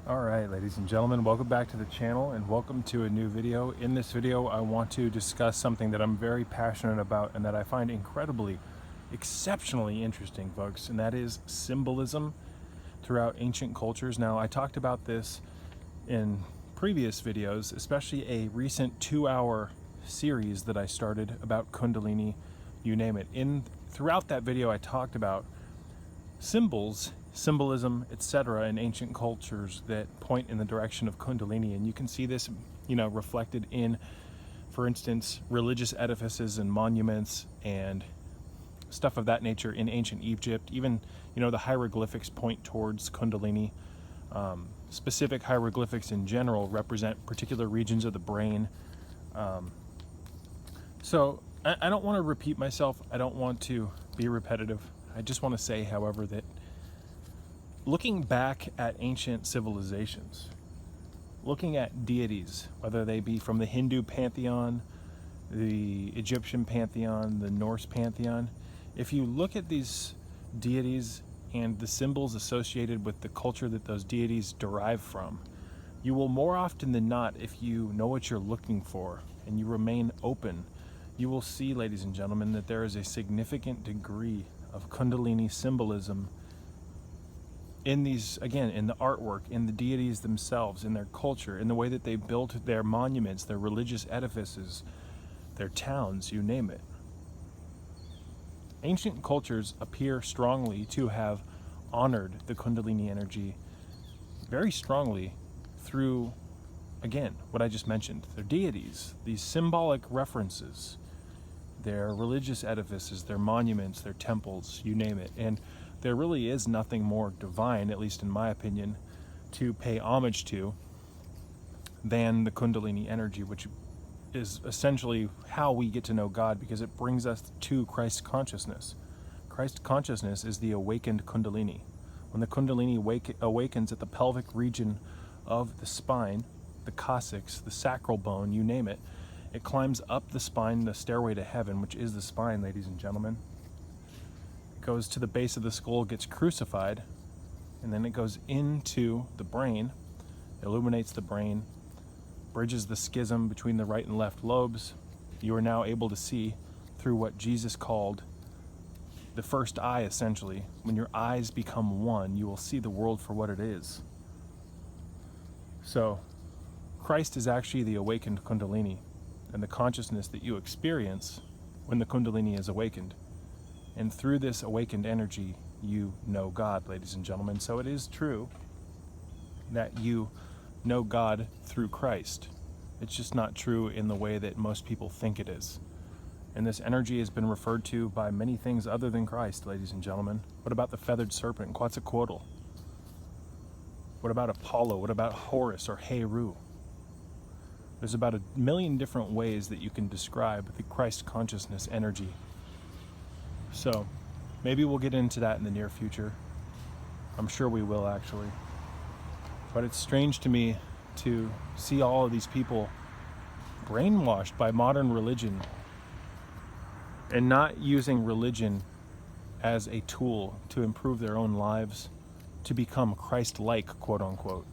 Alright, ladies and gentlemen, welcome back to the channel and welcome to a new video. In this video, I want to discuss something that I'm very passionate about and that I find exceptionally interesting, folks, and that is symbolism throughout ancient cultures. Now, I talked about this in previous videos, especially a recent 2-hour series that I started about Kundalini, you name it. Throughout that video, I talked about symbolism, etc. in ancient cultures that point in the direction of Kundalini. And you can see this, reflected in, for instance, religious edifices and monuments and stuff of that nature in ancient Egypt. Even, the hieroglyphics point towards Kundalini. Specific hieroglyphics in general represent particular regions of the brain. So I don't want to repeat myself. I don't want to be repetitive. I just want to say, however, that looking back at ancient civilizations, looking at deities, whether they be from the Hindu pantheon, the Egyptian pantheon, the Norse pantheon, if you look at these deities and the symbols associated with the culture that those deities derive from, you will more often than not, if you know what you're looking for and you remain open, you will see, ladies and gentlemen, that there is a significant degree of Kundalini symbolism in these, again, in the artwork, in the deities themselves, in their culture, in the way that they built their monuments, their religious edifices, their towns, you name it. Ancient cultures appear strongly to have honored the Kundalini energy very strongly through, again, what I just mentioned, their deities, these symbolic references, their religious edifices, their monuments, their temples, you name it. And there really is nothing more divine, at least in my opinion, to pay homage to than the Kundalini energy, which is essentially how we get to know God, because it brings us to Christ consciousness. Christ consciousness is the awakened Kundalini. When the Kundalini awakens at the pelvic region of the spine, the coccyx, the sacral bone, you name it, it climbs up the spine, the stairway to heaven, which is the spine, ladies and gentlemen. It goes to the base of the skull, gets crucified, and then it goes into the brain, illuminates the brain, bridges the schism between the right and left lobes. You are now able to see through what Jesus called the first eye, essentially. When your eyes become one, you will see the world for what it is. So, Christ is actually the awakened Kundalini, and the consciousness that you experience when the Kundalini is awakened. And through this awakened energy, you know God, ladies and gentlemen. So it is true that you know God through Christ. It's just not true in the way that most people think it is. And this energy has been referred to by many things other than Christ, ladies and gentlemen. What about the feathered serpent, Quetzalcoatl? What about Apollo? What about Horus or Heru? There's about 1 million different ways that you can describe the Christ consciousness energy. So, maybe we'll get into that in the near future. I'm sure we will, actually. But it's strange to me to see all of these people brainwashed by modern religion and not using religion as a tool to improve their own lives, to become Christ-like, quote-unquote.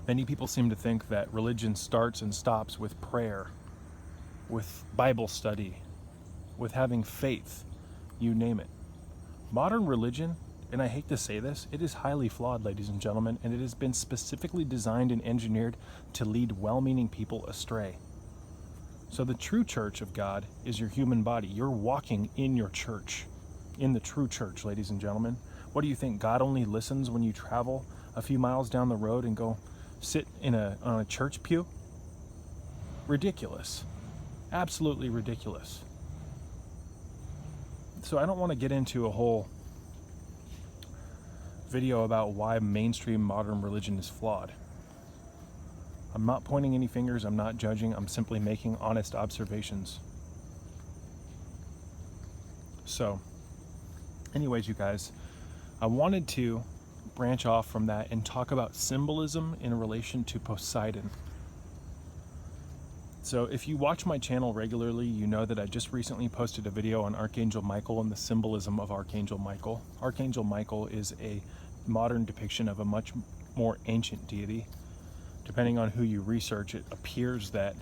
Many people seem to think that religion starts and stops with prayer, with Bible study, with having faith, you name it. Modern religion, and I hate to say this, it is highly flawed, ladies and gentlemen, and it has been specifically designed and engineered to lead well-meaning people astray. So the true church of God is your human body. You're walking in your church, in the true church, ladies and gentlemen. What do you think? God only listens when you travel a few miles down the road and go sit on a church pew? Ridiculous. Absolutely ridiculous. So I don't want to get into a whole video about why mainstream modern religion is flawed. I'm not pointing any fingers, I'm not judging, I'm simply making honest observations. So, anyways, you guys, I wanted to branch off from that and talk about symbolism in relation to Poseidon. So if you watch my channel regularly, you know that I just recently posted a video on Archangel Michael and the symbolism of Archangel Michael. Archangel Michael is a modern depiction of a much more ancient deity. Depending on who you research, it appears that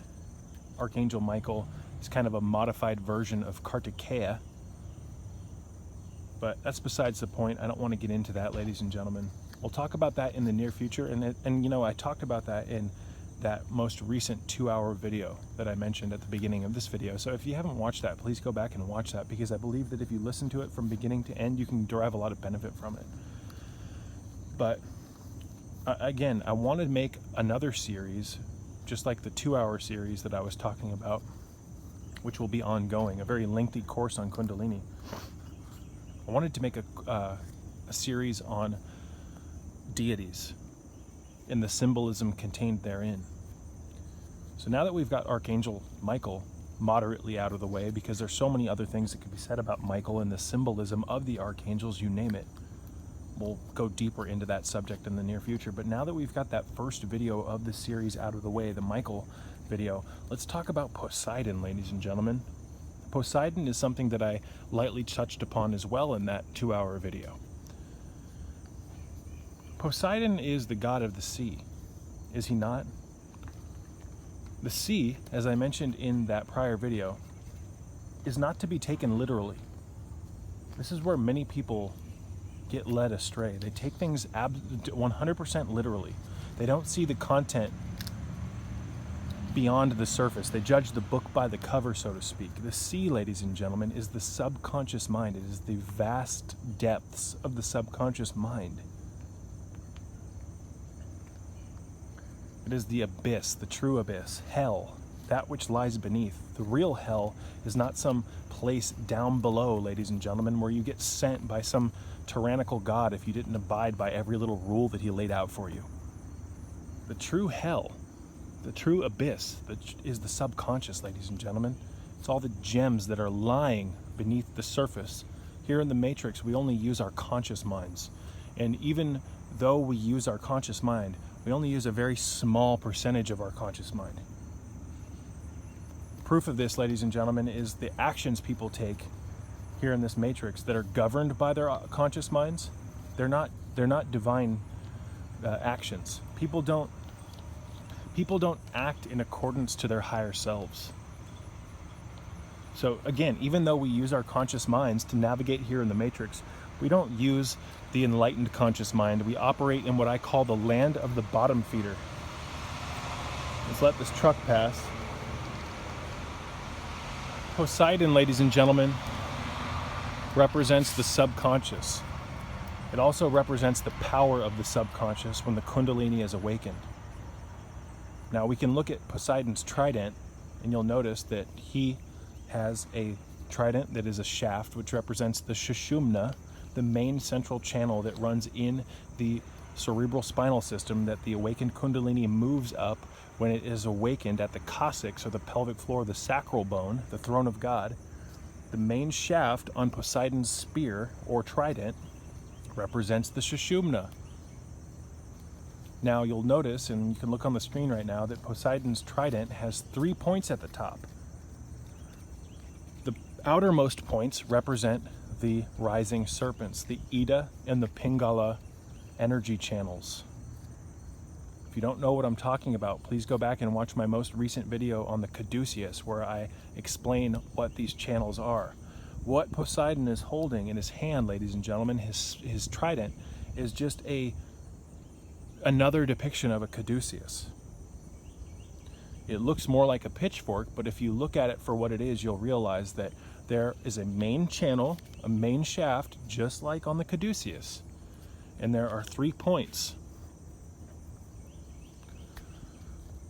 Archangel Michael is kind of a modified version of Kartikeya. But that's besides the point. I don't want to get into that, ladies and gentlemen. We'll talk about that in the near future. And you know, I talked about that in that most recent 2-hour video that I mentioned at the beginning of this video. So if you haven't watched that, please go back and watch that, because I believe that if you listen to it from beginning to end, you can derive a lot of benefit from it. But again, I want to make another series, just like the 2-hour series that I was talking about, which will be ongoing, a very lengthy course on Kundalini. I wanted to make a series on deities and the symbolism contained therein. So now that we've got Archangel Michael moderately out of the way, because there's so many other things that could be said about Michael and the symbolism of the archangels, you name it. We'll go deeper into that subject in the near future. But now that we've got that first video of the series out of the way, the Michael video, let's talk about Poseidon, ladies and gentlemen. Poseidon is something that I lightly touched upon as well in that 2-hour video. Poseidon is the god of the sea, is he not? The sea, as I mentioned in that prior video, is not to be taken literally. This is where many people get led astray. They take things 100% literally. They don't see the content beyond the surface. They judge the book by the cover, so to speak. The sea, ladies and gentlemen, is the subconscious mind. It is the vast depths of the subconscious mind. It is the abyss, the true abyss, hell, that which lies beneath. The real hell is not some place down below, ladies and gentlemen, where you get sent by some tyrannical god if you didn't abide by every little rule that he laid out for you. The true hell, the true abyss, is the subconscious, ladies and gentlemen. It's all the gems that are lying beneath the surface. Here in the Matrix, we only use our conscious minds. And even though we use our conscious mind, we only use a very small percentage of our conscious mind. Proof of this, ladies and gentlemen, is the actions people take here in this Matrix that are governed by their conscious minds. They're not divine actions. People don't act in accordance to their higher selves. So again, even though we use our conscious minds to navigate here in the Matrix, we don't use the enlightened conscious mind. We operate in what I call the land of the bottom feeder. Let's let this truck pass. Poseidon, ladies and gentlemen, represents the subconscious. It also represents the power of the subconscious when the Kundalini is awakened. Now we can look at Poseidon's trident, and you'll notice that he has a trident that is a shaft, which represents the Sushumna, the main central channel that runs in the cerebral spinal system that the awakened Kundalini moves up when it is awakened at the coccyx, or the pelvic floor, the sacral bone, the throne of God. The main shaft on Poseidon's spear or trident represents the Sushumna. Now you'll notice, and you can look on the screen right now, that Poseidon's trident has 3 points at the top. The outermost points represent the rising serpents, the Ida and the Pingala energy channels. If you don't know what I'm talking about, please go back and watch my most recent video on the Caduceus, where I explain what these channels are. What Poseidon is holding in his hand, ladies and gentlemen, his trident, is just another depiction of a Caduceus. It looks more like a pitchfork, but if you look at it for what it is, you'll realize that there is a main channel, a main shaft, just like on the Caduceus. And there are 3 points.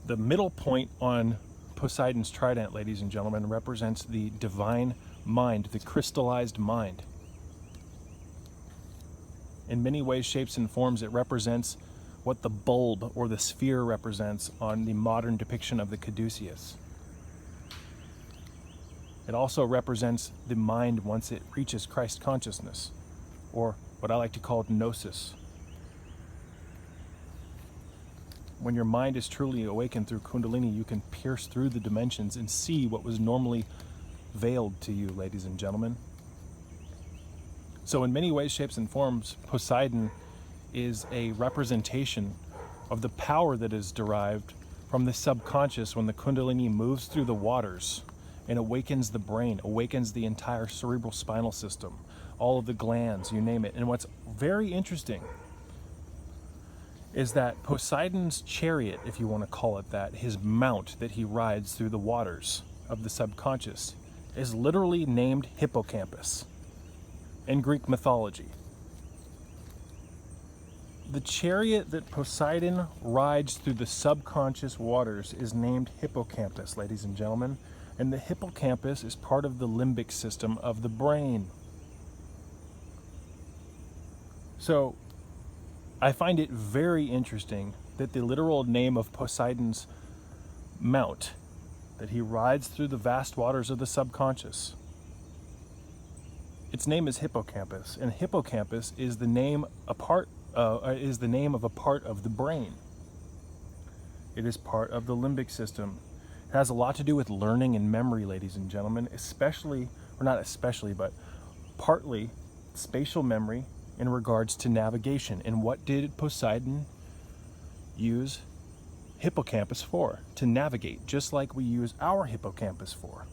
The middle point on Poseidon's trident, ladies and gentlemen, represents the divine mind, the crystallized mind. In many ways, shapes, and forms, it represents what the bulb or the sphere represents on the modern depiction of the Caduceus. It also represents the mind once it reaches Christ consciousness, or what I like to call gnosis. When your mind is truly awakened through Kundalini, you can pierce through the dimensions and see what was normally veiled to you, ladies and gentlemen. So in many ways, shapes, and forms, Poseidon is a representation of the power that is derived from the subconscious when the Kundalini moves through the waters and awakens the brain, awakens the entire cerebral spinal system, all of the glands, you name it. And what's very interesting is that Poseidon's chariot, if you want to call it that, his mount that he rides through the waters of the subconscious, is literally named Hippocampus in Greek mythology. The chariot that Poseidon rides through the subconscious waters is named Hippocampus, ladies and gentlemen, and the hippocampus is part of the limbic system of the brain. So, I find it very interesting that the literal name of Poseidon's mount, that he rides through the vast waters of the subconscious, its name is Hippocampus, and Hippocampus is the name of a part of the brain. It is part of the limbic system. It has a lot to do with learning and memory, ladies and gentlemen, especially, or not especially, but partly spatial memory in regards to navigation. And what did Poseidon use hippocampus for? To navigate, just like we use our hippocampus for.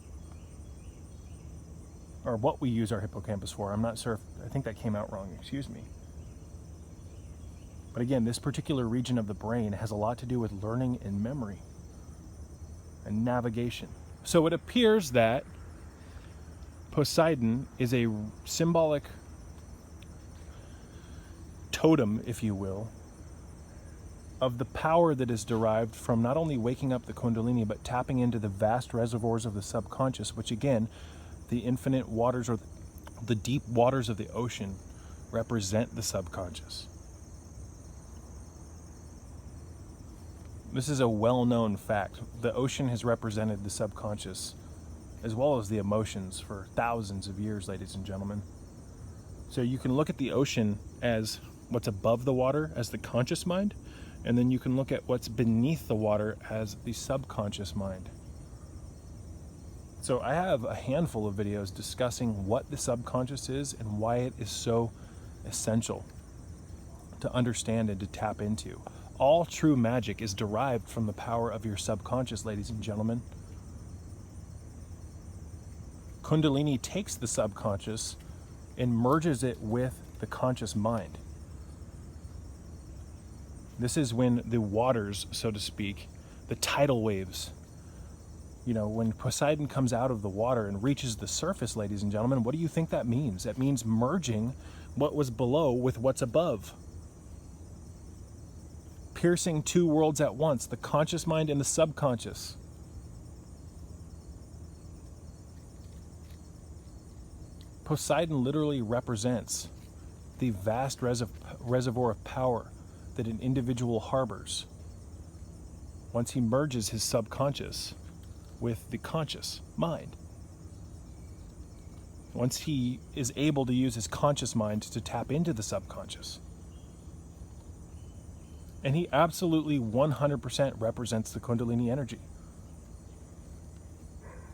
Or what we use our hippocampus for. I'm not sure I think that came out wrong, excuse me. But again, this particular region of the brain has a lot to do with learning and memory and navigation. So it appears that Poseidon is a symbolic totem, if you will, of the power that is derived from not only waking up the Kundalini, but tapping into the vast reservoirs of the subconscious, which again, the infinite waters or the deep waters of the ocean represent the subconscious. This is a well-known fact. The ocean has represented the subconscious as well as the emotions for thousands of years, ladies and gentlemen. So you can look at the ocean as what's above the water as the conscious mind, and then you can look at what's beneath the water as the subconscious mind. So I have a handful of videos discussing what the subconscious is and why it is so essential to understand and to tap into. All true magic is derived from the power of your subconscious, ladies and gentlemen. Kundalini takes the subconscious and merges it with the conscious mind. This is when the waters, so to speak, the tidal waves, when Poseidon comes out of the water and reaches the surface, ladies and gentlemen, what do you think that means? That means merging what was below with what's above. Piercing two worlds at once, the conscious mind and the subconscious. Poseidon literally represents the vast reservoir of power that an individual harbors once he merges his subconscious with the conscious mind. Once he is able to use his conscious mind to tap into the subconscious. And he absolutely 100% represents the Kundalini energy.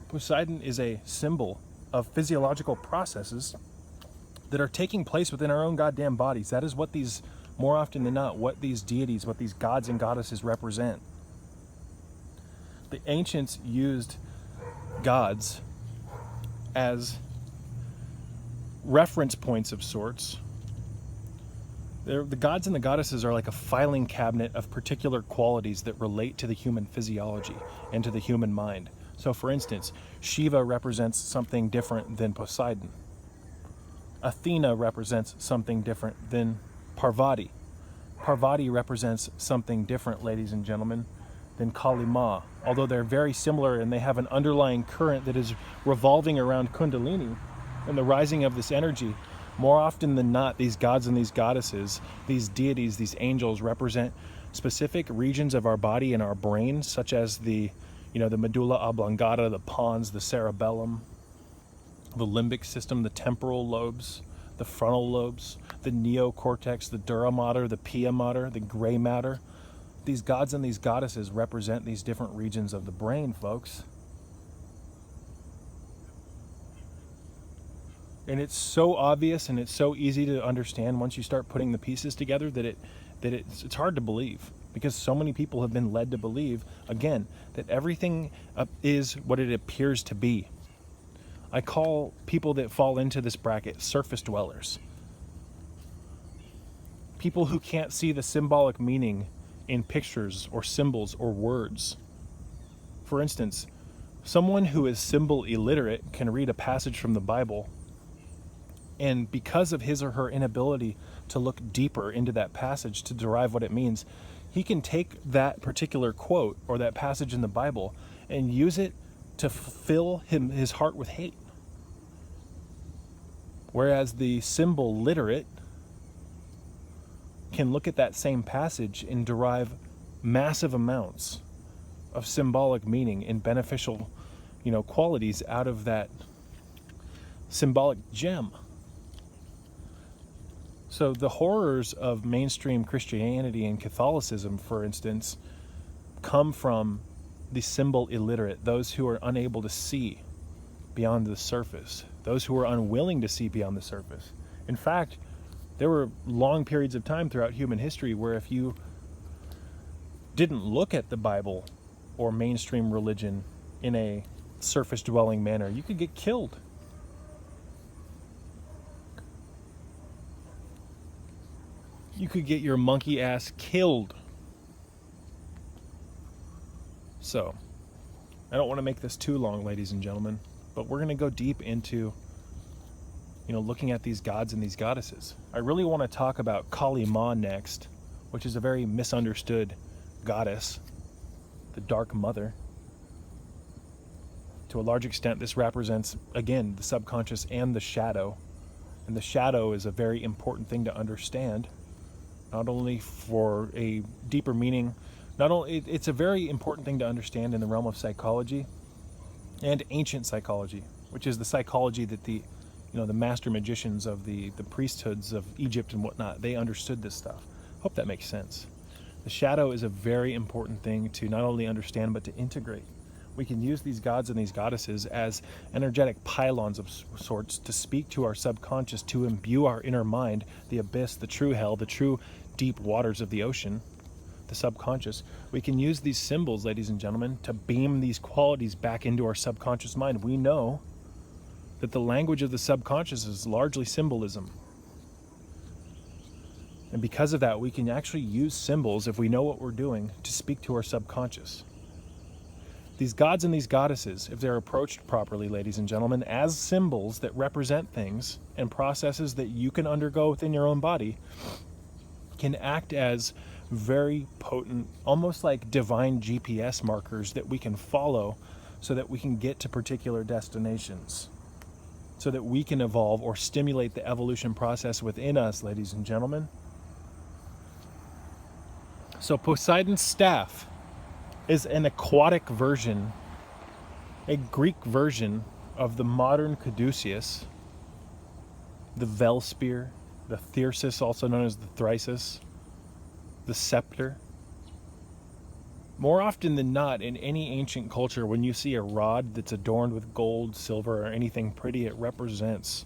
Poseidon is a symbol of physiological processes that are taking place within our own goddamn bodies. That is what these, more often than not, what these deities, what these gods and goddesses represent. The ancients used gods as reference points of sorts. The gods and the goddesses are like a filing cabinet of particular qualities that relate to the human physiology and to the human mind. So for instance, Shiva represents something different than Poseidon. Athena represents something different than Parvati. Parvati represents something different, ladies and gentlemen, than Kali Ma. Although they're very similar and they have an underlying current that is revolving around Kundalini and the rising of this energy, more often than not, these gods and these goddesses, these deities, these angels represent specific regions of our body and our brain, such as the medulla oblongata, the pons, the cerebellum, the limbic system, the temporal lobes, the frontal lobes, the neocortex, the dura mater, the pia mater, the gray matter. These gods and these goddesses represent these different regions of the brain, folks. And it's so obvious and it's so easy to understand once you start putting the pieces together that it's hard to believe, because so many people have been led to believe, again, that everything is what it appears to be. I call people that fall into this bracket surface dwellers. People who can't see the symbolic meaning in pictures or symbols or words. For instance, someone who is symbol illiterate can read a passage from the Bible, and because of his or her inability to look deeper into that passage to derive what it means, he can take that particular quote or that passage in the Bible and use it to fill his heart with hate. Whereas the symbol literate can look at that same passage and derive massive amounts of symbolic meaning and beneficial, qualities out of that symbolic gem. So the horrors of mainstream Christianity and Catholicism, for instance, come from the symbol illiterate, those who are unable to see beyond the surface, those who are unwilling to see beyond the surface. In fact, there were long periods of time throughout human history where if you didn't look at the Bible or mainstream religion in a surface-dwelling manner, you could get killed. You could get your monkey ass killed. So, I don't want to make this too long, ladies and gentlemen, but we're going to go deep into, looking at these gods and these goddesses. I really want to talk about Kali Ma next, which is a very misunderstood goddess, the Dark Mother. To a large extent, this represents, again, the subconscious and the shadow. And the shadow is a very important thing to understand, not only for a deeper meaning, it's a very important thing to understand in the realm of psychology and ancient psychology, which is the psychology that the master magicians of the priesthoods of Egypt and whatnot, they understood this stuff. Hope that makes sense. The shadow is a very important thing to not only understand, but to integrate. We can use these gods and these goddesses as energetic pylons of sorts to speak to our subconscious, to imbue our inner mind, the abyss, the true hell, the true deep waters of the ocean, the subconscious. We can use these symbols, ladies and gentlemen, to beam these qualities back into our subconscious mind. We know that the language of the subconscious is largely symbolism. And because of that, we can actually use symbols, if we know what we're doing, to speak to our subconscious. These gods and these goddesses, if they're approached properly, ladies and gentlemen, as symbols that represent things and processes that you can undergo within your own body, can act as very potent, almost like divine GPS markers that we can follow so that we can get to particular destinations, so that we can evolve or stimulate the evolution process within us, ladies and gentlemen. So Poseidon's staff is an aquatic version, a Greek version of the modern caduceus, the Vel spear, the thyrsus, also known as the thrysus, the scepter. More often than not, in any ancient culture, when you see a rod that's adorned with gold, silver, or anything pretty, it represents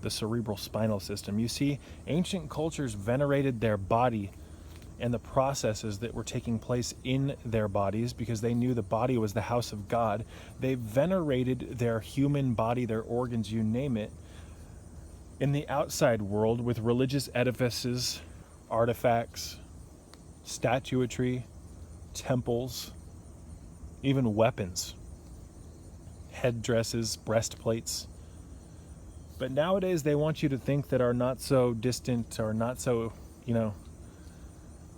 the cerebral spinal system. You see, ancient cultures venerated their body and the processes that were taking place in their bodies because they knew the body was the house of God. They venerated their human body, their organs, you name it, in the outside world with religious edifices, artifacts, statuary, temples, even weapons, headdresses, breastplates. But nowadays they want you to think that our not so distant or not so,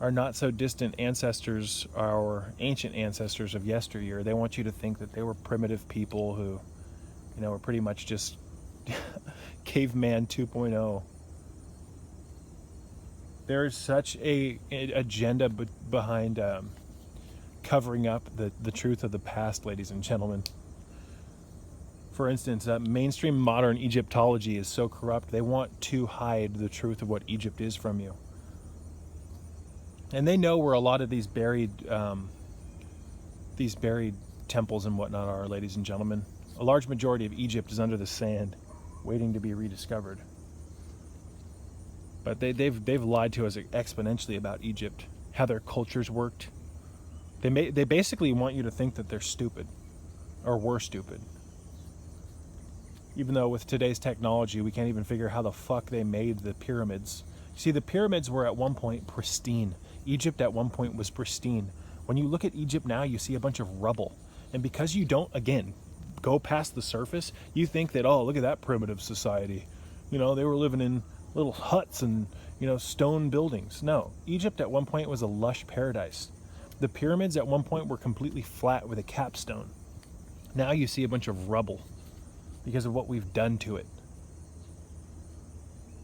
our not so distant ancestors, our ancient ancestors of yesteryear, they want you to think that they were primitive people who, were pretty much just caveman 2.0. There's such a agenda behind covering up the truth of the past, ladies and gentlemen. For instance, mainstream modern Egyptology is so corrupt, they want to hide the truth of what Egypt is from you. And they know where a lot of these buried temples and whatnot are, ladies and gentlemen. A large majority of Egypt is under the sand. waiting to be rediscovered. But they've lied to us exponentially about Egypt, how their cultures worked. They basically want you to think that they're stupid, or were stupid. Even though with today's technology, we can't even figure how the fuck they made the pyramids. See, the pyramids were at one point pristine. Egypt at one point was pristine. When you look at Egypt now, you see a bunch of rubble. And because you don't, again, go past the surface, you think that, oh, look at that primitive society. You know, they were living in little huts and, you know, stone buildings. No, Egypt at one point was a lush paradise. The pyramids at one point were completely flat with a capstone. Now you see a bunch of rubble because of what we've done to it.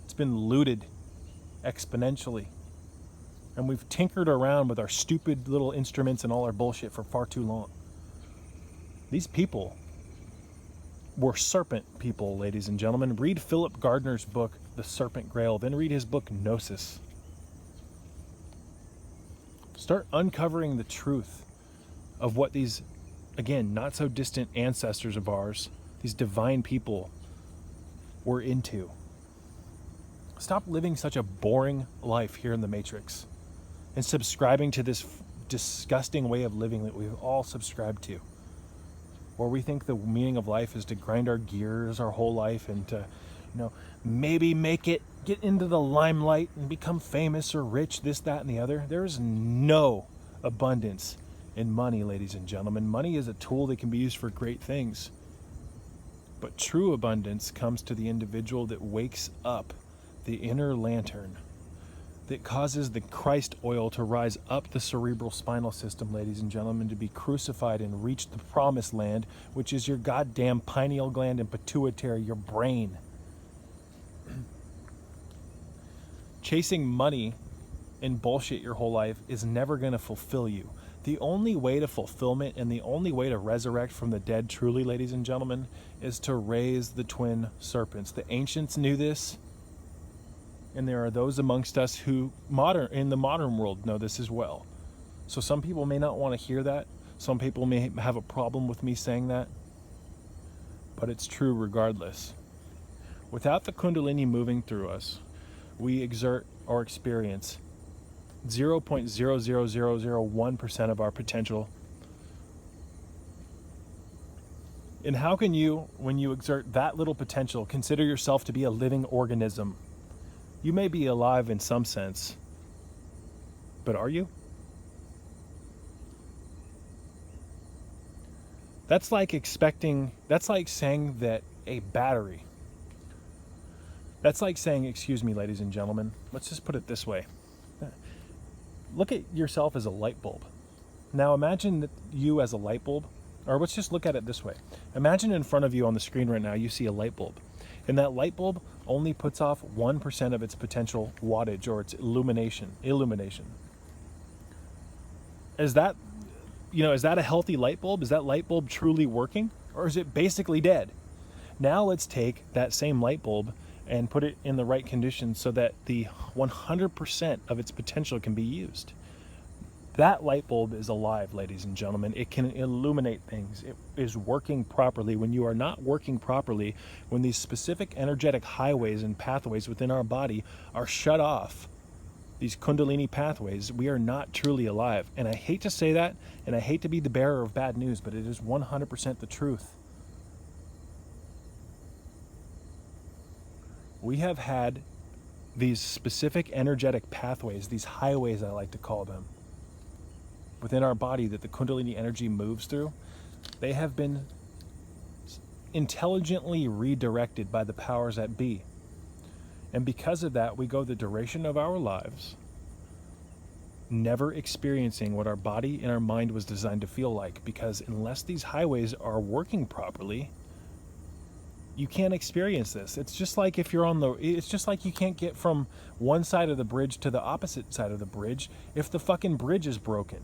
It's been looted exponentially. And we've tinkered around with our stupid little instruments and all our bullshit for far too long. These people were serpent people, ladies and gentlemen. Read Philip Gardner's book, The Serpent Grail, then read his book, Gnosis. Start uncovering the truth of what these, again, not so distant ancestors of ours, these divine people, were into. Stop living such a boring life here in the Matrix and subscribing to this disgusting way of living that we've all subscribed to, where we think the meaning of life is to grind our gears our whole life and to, you know, maybe get into the limelight and become famous or rich, this, that, and the other. There is no abundance in money, ladies and gentlemen. Money is a tool that can be used for great things. But true abundance comes to the individual that wakes up the inner lantern, that causes the Christ oil to rise up the cerebral spinal system, ladies and gentlemen, to be crucified and reach the promised land, which is your goddamn pineal gland and pituitary, your brain. Chasing money and bullshit your whole life is never going to fulfill you. The only way to fulfillment and the only way to resurrect from the dead, truly, ladies and gentlemen, is to raise the twin serpents. The ancients knew this, and there are those amongst us who in the modern world know this as well. So some people may not want to hear that. Some people may have a problem with me saying that, but it's true regardless. Without the Kundalini moving through us, we exert or experience 0.00001% of our potential. And how can you, when you exert that little potential, consider yourself to be a living organism? You may be alive in some sense, but are you? That's like saying that a battery, that's like saying, excuse me, ladies and gentlemen, let's just put it this way. Look at yourself as a light bulb. Now imagine that you as a light bulb, or let's just look at it this way. Imagine in front of you on the screen right now, you see a light bulb. And that light bulb only puts off 1% of its potential wattage or its illumination. Is that a healthy light bulb? Is that light bulb truly working? Or is it basically dead? Now let's take that same light bulb and put it in the right conditions so that the 100% of its potential can be used. That light bulb is alive, ladies and gentlemen. It can illuminate things. It is working properly. When you are not working properly, when these specific energetic highways and pathways within our body are shut off, these Kundalini pathways, we are not truly alive. And I hate to say that, and I hate to be the bearer of bad news, but it is 100% the truth. We have had these specific energetic pathways, these highways I like to call them, within our body that the Kundalini energy moves through. They have been intelligently redirected by the powers that be. And because of that, we go the duration of our lives never experiencing what our body and our mind was designed to feel like, because unless these highways are working properly, you can't experience this. It's just like it's just like you can't get from one side of the bridge to the opposite side of the bridge if the fucking bridge is broken.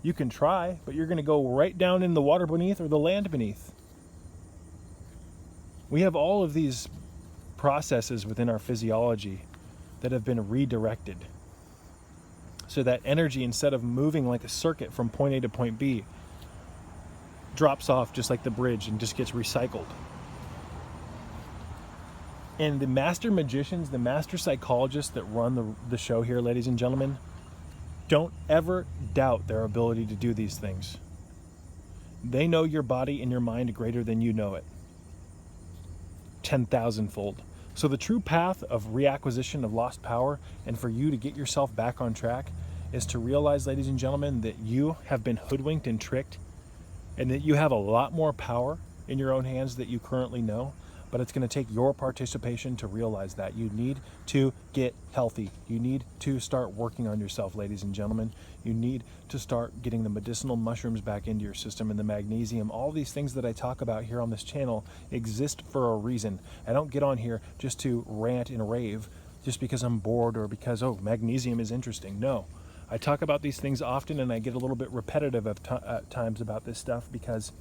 You can try, but you're going to go right down in the water beneath or the land beneath. We have all of these processes within our physiology that have been redirected so that energy, instead of moving like a circuit from point A to point B, drops off just like the bridge and just gets recycled. And the master magicians, the master psychologists that run the show here, ladies and gentlemen, don't ever doubt their ability to do these things. They know your body and your mind greater than you know it. 10,000-fold. So the true path of reacquisition of lost power and for you to get yourself back on track is to realize, ladies and gentlemen, that you have been hoodwinked and tricked and that you have a lot more power in your own hands that you currently know. But it's going to take your participation to realize that. You need to get healthy. You need to start working on yourself, ladies and gentlemen. You need to start getting the medicinal mushrooms back into your system and the magnesium. All these things that I talk about here on this channel exist for a reason. I don't get on here just to rant and rave just because I'm bored or because, oh, magnesium is interesting. No. I talk about these things often, and I get a little bit repetitive at times about this stuff because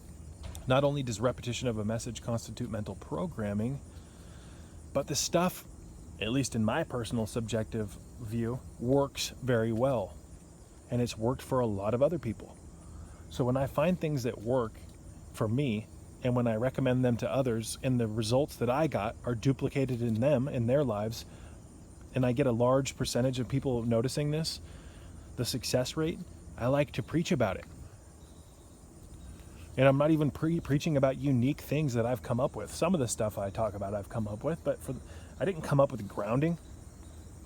not only does repetition of a message constitute mental programming, but the stuff, at least in my personal subjective view, works very well. And it's worked for a lot of other people. So when I find things that work for me, and when I recommend them to others, and the results that I got are duplicated in them, in their lives, and I get a large percentage of people noticing this, the success rate, I like to preach about it. And I'm not even preaching about unique things that I've come up with. Some of the stuff I talk about I've come up with, but I didn't come up with grounding.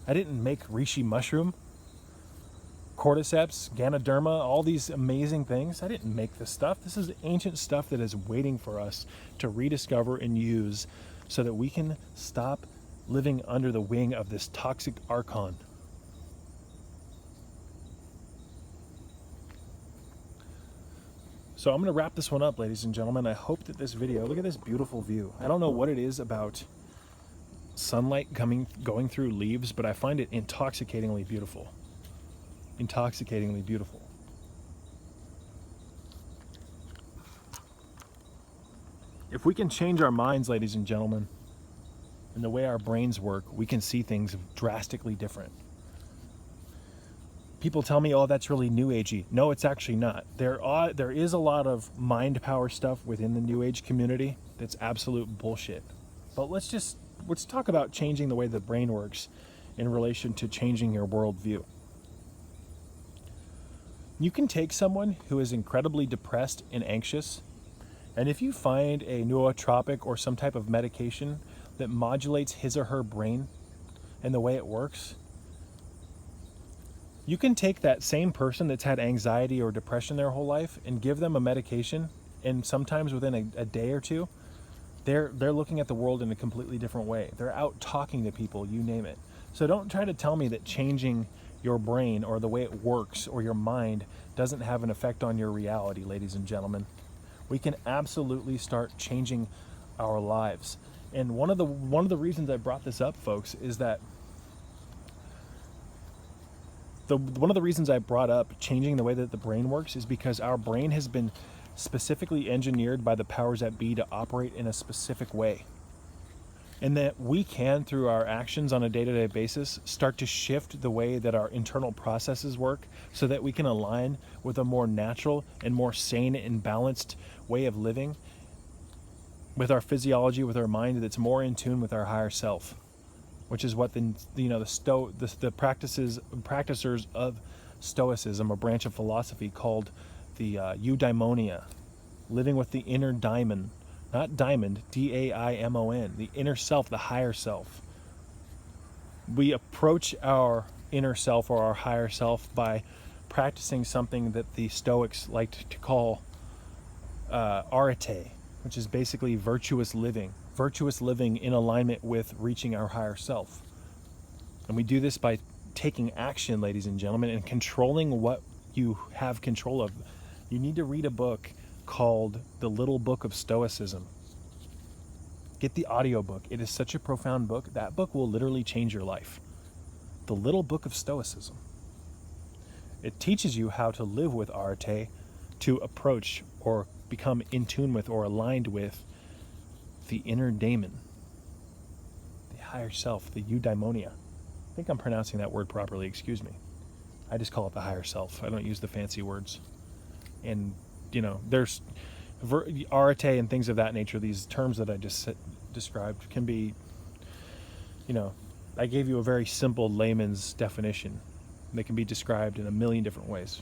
I didn't make reishi mushroom, cordyceps, ganoderma, all these amazing things. I didn't make this stuff. This is ancient stuff that is waiting for us to rediscover and use so that we can stop living under the wing of this toxic archon. So I'm going to wrap this one up, ladies and gentlemen. I hope that this video, look at this beautiful view. I don't know what it is about sunlight going through leaves, but I find it intoxicatingly beautiful. Intoxicatingly beautiful. If we can change our minds, ladies and gentlemen, and the way our brains work, we can see things drastically different. People tell me, oh, that's really new agey. No, it's actually not. There is a lot of mind power stuff within the new age community that's absolute bullshit. But let's talk about changing the way the brain works in relation to changing your worldview. You can take someone who is incredibly depressed and anxious, and if you find a nootropic or some type of medication that modulates his or her brain and the way it works, you can take that same person that's had anxiety or depression their whole life and give them a medication, and sometimes within a day or two, they're looking at the world in a completely different way. They're out talking to people, you name it. So don't try to tell me that changing your brain or the way it works or your mind doesn't have an effect on your reality, ladies and gentlemen. We can absolutely start changing our lives. And one of the reasons I brought this up, folks, is that one of the reasons I brought up changing the way that the brain works is because our brain has been specifically engineered by the powers that be to operate in a specific way. And that we can, through our actions on a day-to-day basis, start to shift the way that our internal processes work so that we can align with a more natural and more sane and balanced way of living with our physiology, with our mind that's more in tune with our higher self, which is what the practicers of Stoicism, a branch of philosophy called the eudaimonia, living with the inner daimon, not diamond, D-A-I-M-O-N, the inner self, the higher self. We approach our inner self or our higher self by practicing something that the Stoics liked to call arete, which is basically virtuous living in alignment with reaching our higher self. And we do this by taking action, ladies and gentlemen, and controlling what you have control of. You need to read a book called The Little Book of Stoicism. Get the audiobook. It is such a profound book. That book will literally change your life. The Little Book of Stoicism. It teaches you how to live with arete, to approach or become in tune with or aligned with the inner daemon, the higher self, the eudaimonia. I think I'm pronouncing that word properly, excuse me. I just call it the higher self. I don't use the fancy words. And, there's arete and things of that nature. These terms that I just described can be you know, I gave you a very simple layman's definition that can be described in a million different ways.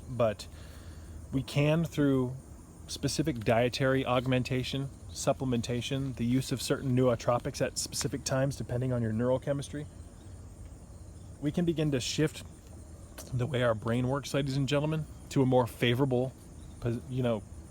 But we can, through specific dietary augmentation, supplementation, the use of certain nootropics at specific times depending on your neurochemistry, we can begin to shift the way our brain works, ladies and gentlemen, to a more favorable,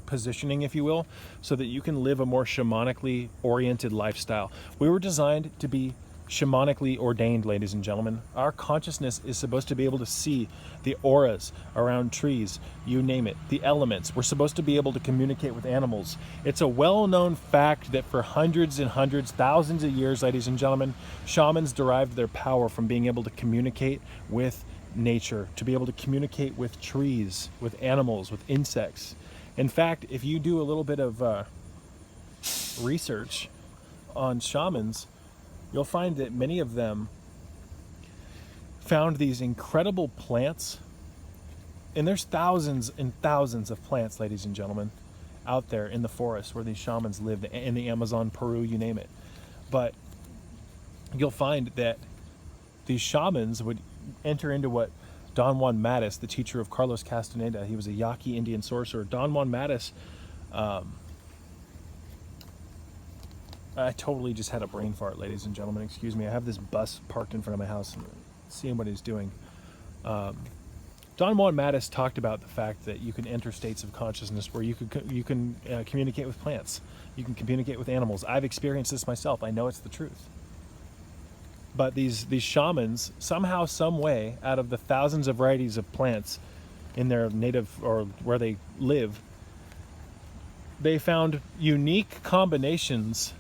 positioning, if you will, so that you can live a more shamanically oriented lifestyle. We were designed to be shamanically ordained, ladies and gentlemen. Our consciousness is supposed to be able to see the auras around trees, you name it, the elements. We're supposed to be able to communicate with animals. It's a well-known fact that for hundreds and hundreds, thousands of years, ladies and gentlemen, shamans derived their power from being able to communicate with nature, to be able to communicate with trees, with animals, with insects. In fact, if you do a little bit of research on shamans, you'll find that many of them found these incredible plants, and there's thousands and thousands of plants, ladies and gentlemen, out there in the forest where these shamans lived, in the Amazon, Peru, you name it. But you'll find that these shamans would enter into what Don Juan Matus, the teacher of Carlos Castaneda, he was a Yaqui Indian sorcerer. Don Juan Matus, I totally just had a brain fart, ladies and gentlemen. Excuse me. I have this bus parked in front of my house, seeing what he's doing. Don Juan Matus talked about the fact that you can enter states of consciousness where you can communicate with plants. You can communicate with animals. I've experienced this myself. I know it's the truth. But these shamans, somehow, some way, out of the thousands of varieties of plants in their native, or where they live, they found unique combinations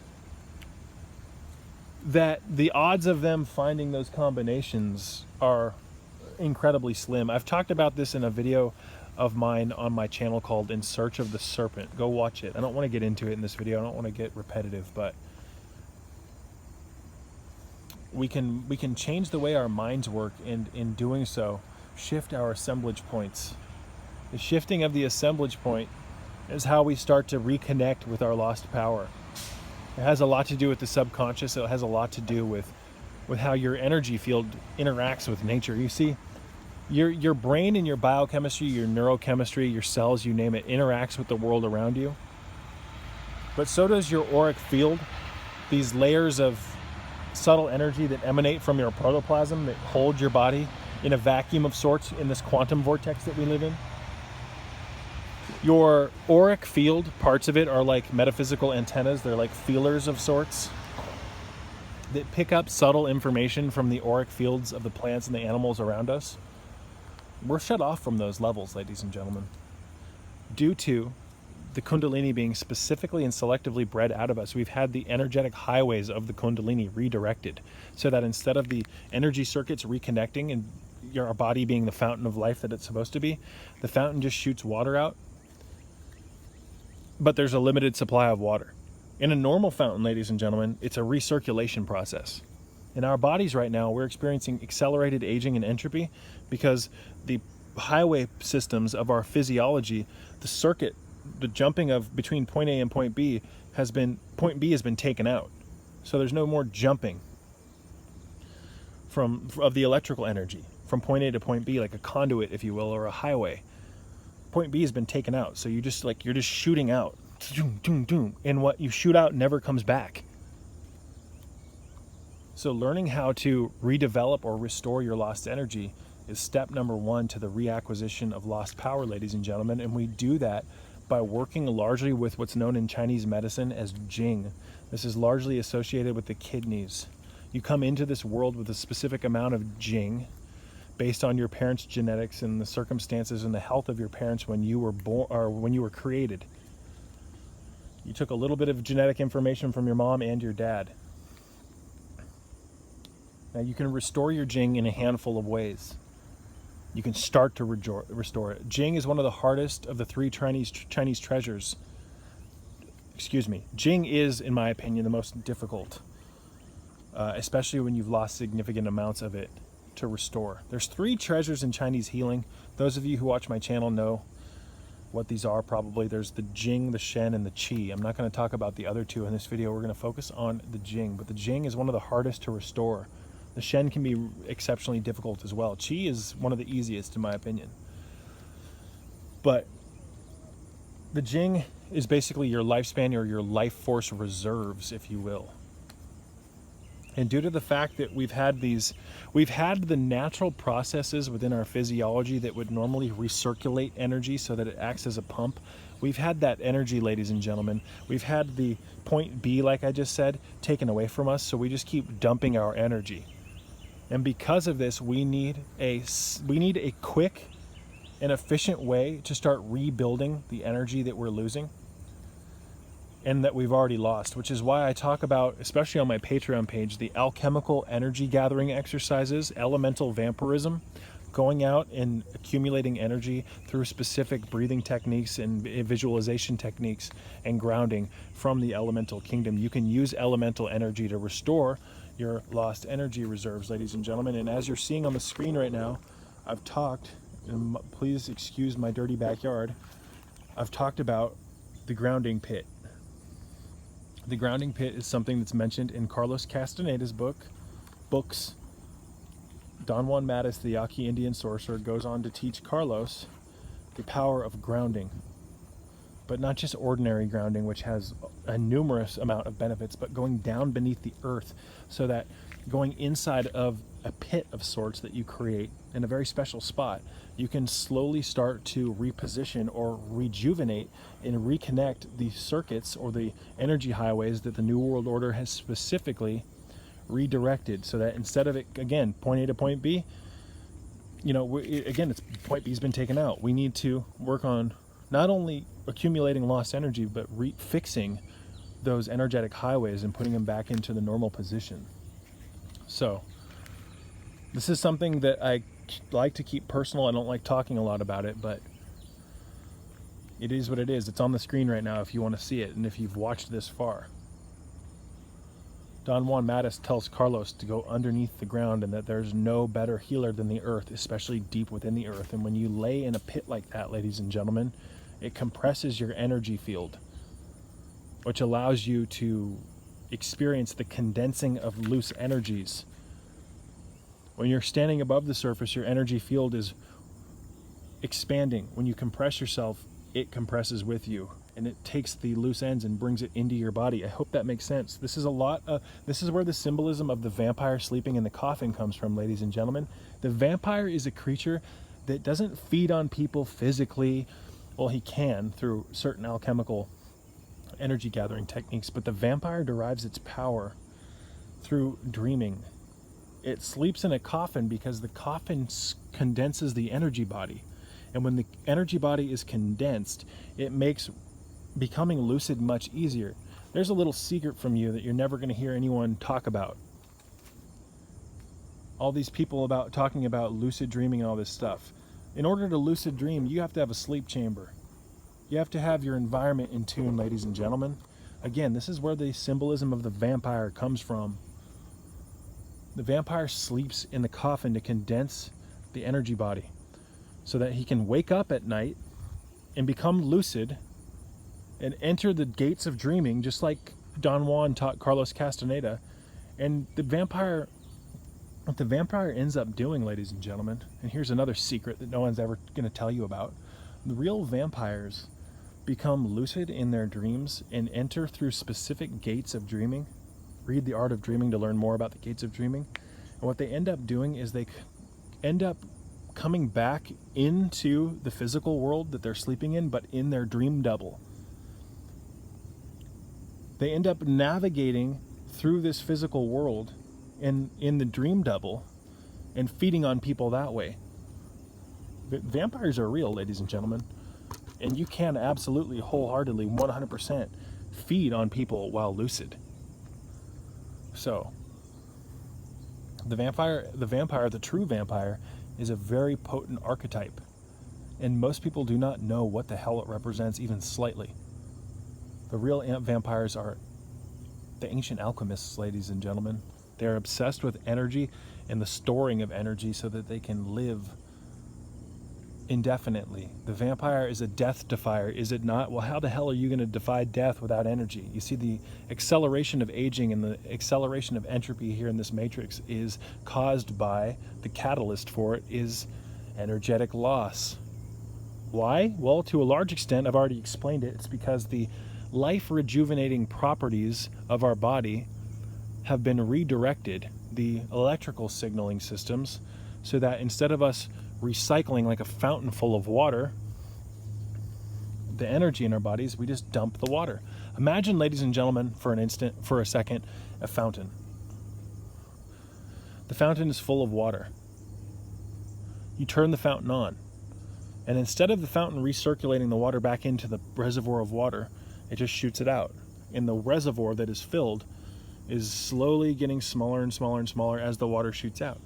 that the odds of them finding those combinations are incredibly slim. I've talked about this in a video of mine on my channel called In Search of the Serpent. Go watch it. I don't want to get into it in this video. I don't want to get repetitive, but we can change the way our minds work, and in doing so, shift our assemblage points. The shifting of the assemblage point is how we start to reconnect with our lost power. It has a lot to do with the subconscious. It has a lot to do with how your energy field interacts with nature. You see, your brain and your biochemistry, your neurochemistry, your cells, you name it, interacts with the world around you. But so does your auric field, these layers of subtle energy that emanate from your protoplasm that hold your body in a vacuum of sorts in this quantum vortex that we live in. Your auric field, parts of it are like metaphysical antennas. They're like feelers of sorts that pick up subtle information from the auric fields of the plants and the animals around us. We're shut off from those levels, ladies and gentlemen, due to the Kundalini being specifically and selectively bred out of us. We've had the energetic highways of the Kundalini redirected so that instead of the energy circuits reconnecting and our body being the fountain of life that it's supposed to be, the fountain just shoots water out, but there's a limited supply of water. In a normal fountain, ladies and gentlemen, it's a recirculation process. In our bodies right now, we're experiencing accelerated aging and entropy because the highway systems of our physiology, the circuit, the jumping of between point A and point B has been taken out. So there's no more jumping of the electrical energy from point A to point B, like a conduit, if you will, or a highway. Point B has been taken out. So you're just shooting out. And what you shoot out never comes back. So learning how to redevelop or restore your lost energy is step number one to the reacquisition of lost power, ladies and gentlemen. And we do that by working largely with what's known in Chinese medicine as Jing. This is largely associated with the kidneys. You come into this world with a specific amount of Jing based on your parents' genetics and the circumstances and the health of your parents when you were born or when you were created. You took a little bit of genetic information from your mom and your dad. Now you can restore your Jing in a handful of ways. You can start to restore it. Jing is one of the hardest of the three Chinese treasures. Jing is, in my opinion, the most difficult, especially when you've lost significant amounts of it to restore. There's three treasures in Chinese healing. Those of you who watch my channel know what these are probably. There's the Jing, the Shen, and the Qi. I'm not going to talk about the other two in this video. We're going to focus on the Jing, but the Jing is one of the hardest to restore. The Shen can be exceptionally difficult as well. Qi is one of the easiest in my opinion. But the Jing is basically your lifespan or your life force reserves, if you will. And due to the fact that we've had the natural processes within our physiology that would normally recirculate energy so that it acts as a pump, we've had that energy, ladies and gentlemen. We've had the point B, like I just said, taken away from us, so we just keep dumping our energy. And because of this, we need a quick and efficient way to start rebuilding the energy that we're losing and that we've already lost, which is why I talk about, especially on my Patreon page, the alchemical energy gathering exercises, elemental vampirism, going out and accumulating energy through specific breathing techniques and visualization techniques and grounding from the elemental kingdom. You can use elemental energy to restore your lost energy reserves, ladies and gentlemen. And as you're seeing on the screen right now, I've talked, and please excuse my dirty backyard, I've talked about the grounding pit. The grounding pit is something that's mentioned in Carlos Castaneda's books. Don Juan Matus, the Yaqui Indian sorcerer, goes on to teach Carlos the power of grounding. But not just ordinary grounding, which has a numerous amount of benefits, but going down beneath the earth, so that going inside of a pit of sorts that you create in a very special spot, you can slowly start to reposition or rejuvenate and reconnect the circuits or the energy highways that the New World Order has specifically redirected, so that instead of it, again, point A to point B, it's point B's been taken out. We need to work on not only accumulating lost energy, but fixing those energetic highways and putting them back into the normal position. So this is something that I like to keep personal. I don't like talking a lot about it, but it is what it is. It's on the screen right now if you want to see it and if you've watched this far. Don Juan Matus tells Carlos to go underneath the ground and that there's no better healer than the earth, especially deep within the earth. And when you lay in a pit like that, ladies and gentlemen, it compresses your energy field, which allows you to experience the condensing of loose energies. When you're standing above the surface, your energy field is expanding. When you compress yourself, it compresses with you, and it takes the loose ends and brings it into your body. I hope that makes sense. This is where the symbolism of the vampire sleeping in the coffin comes from, ladies and gentlemen. The vampire is a creature that doesn't feed on people physically. Well, he can through certain alchemical energy gathering techniques, but the vampire derives its power through dreaming. It sleeps in a coffin because the coffin condenses the energy body. And when the energy body is condensed, it makes becoming lucid much easier. There's a little secret from you that you're never going to hear anyone talk about. All these people talking about lucid dreaming and all this stuff. In order to lucid dream, you have to have a sleep chamber. You have to have your environment in tune, ladies and gentlemen. Again, this is where the symbolism of the vampire comes from. The vampire sleeps in the coffin to condense the energy body so that he can wake up at night and become lucid and enter the gates of dreaming, just like Don Juan taught Carlos Castaneda. And what the vampire ends up doing, ladies and gentlemen, and here's another secret that no one's ever going to tell you about. The real vampires become lucid in their dreams and enter through specific gates of dreaming. Read The Art of Dreaming to learn more about the gates of dreaming. And what they end up doing is they end up coming back into the physical world that they're sleeping in, but in their dream double. They end up navigating through this physical world in the dream double and feeding on people that way. Vampires are real, ladies and gentlemen, and you can absolutely wholeheartedly 100% feed on people while lucid. So the true vampire, is a very potent archetype, and most people do not know what the hell it represents even slightly. The real vampires are the ancient alchemists, ladies and gentlemen. They're obsessed with energy and the storing of energy so that they can live indefinitely. The vampire is a death defier, is it not? Well, how the hell are you going to defy death without energy? You see, the acceleration of aging and the acceleration of entropy here in this matrix is caused by, the catalyst for it is energetic loss. Why? Well, to a large extent, I've already explained it. It's because the life rejuvenating properties of our body have been redirected, the electrical signaling systems, so that instead of us recycling like a fountain full of water, the energy in our bodies, we just dump the water. Imagine, ladies and gentlemen, for a second, a fountain. The fountain is full of water. You turn the fountain on, and instead of the fountain recirculating the water back into the reservoir of water, it just shoots it out. And the reservoir that is filled is slowly getting smaller and smaller and smaller as the water shoots out.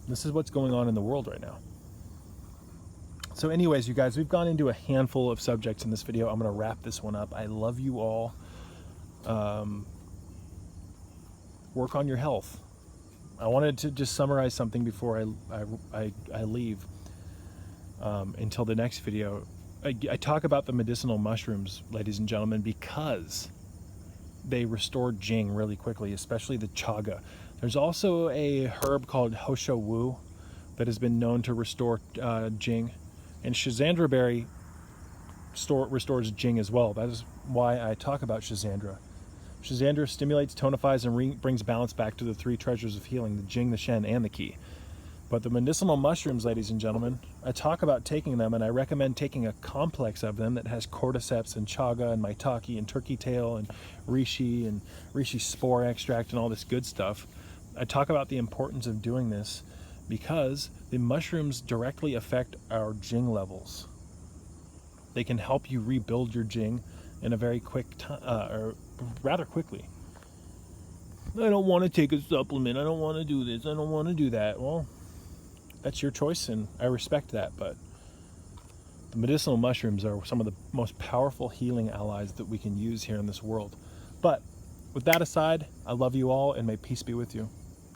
This is what's going on in the world right now. So anyways, you guys, we've gone into a handful of subjects in this video. I'm going to wrap this one up. I love you all. Work on your health. I wanted to just summarize something before I leave until the next video. I talk about the medicinal mushrooms, ladies and gentlemen, because they restore Jing really quickly, especially the chaga. There's also a herb called Hosho Wu that has been known to restore Jing, and Schisandra berry restores Jing as well. That is why I talk about Schisandra. Schisandra stimulates, tonifies, and brings balance back to the three treasures of healing, the Jing, the Shen, and the Qi. But the medicinal mushrooms, ladies and gentlemen, I talk about taking them, and I recommend taking a complex of them that has cordyceps and chaga and maitake and turkey tail and reishi spore extract and all this good stuff. I talk about the importance of doing this because the mushrooms directly affect our Jing levels. They can help you rebuild your Jing in a very quick time, or rather quickly. I don't want to take a supplement. I don't want to do this. I don't want to do that. Well, that's your choice, and I respect that. But the medicinal mushrooms are some of the most powerful healing allies that we can use here in this world. But with that aside, I love you all, and may peace be with you.